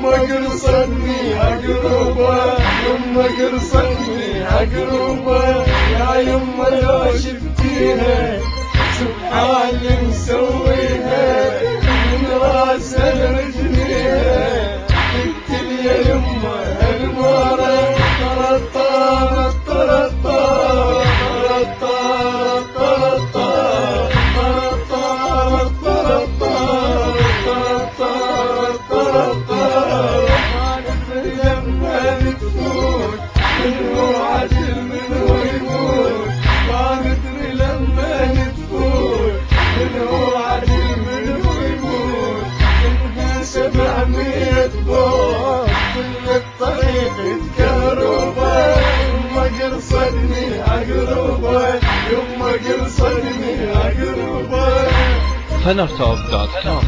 يما قرصتني عقربه، يما قرصتني عقربه، يا يما لو شفتيها سبحان اللي مسويها من راسها لرجليها، قلت يا يما هالمره طرطار طرطار طرطار طرطار طرطار طرطار طرطار طرطار، ما ندري لما نتفوت من هو عدل من هو يموت، ما ندري لما نتفوت من هو عدل من هو يموت، منها 700 بوت كل الطريق تكهربا، يما قرصتني عقربا، يما قرصتني عقربا. fenertalk.com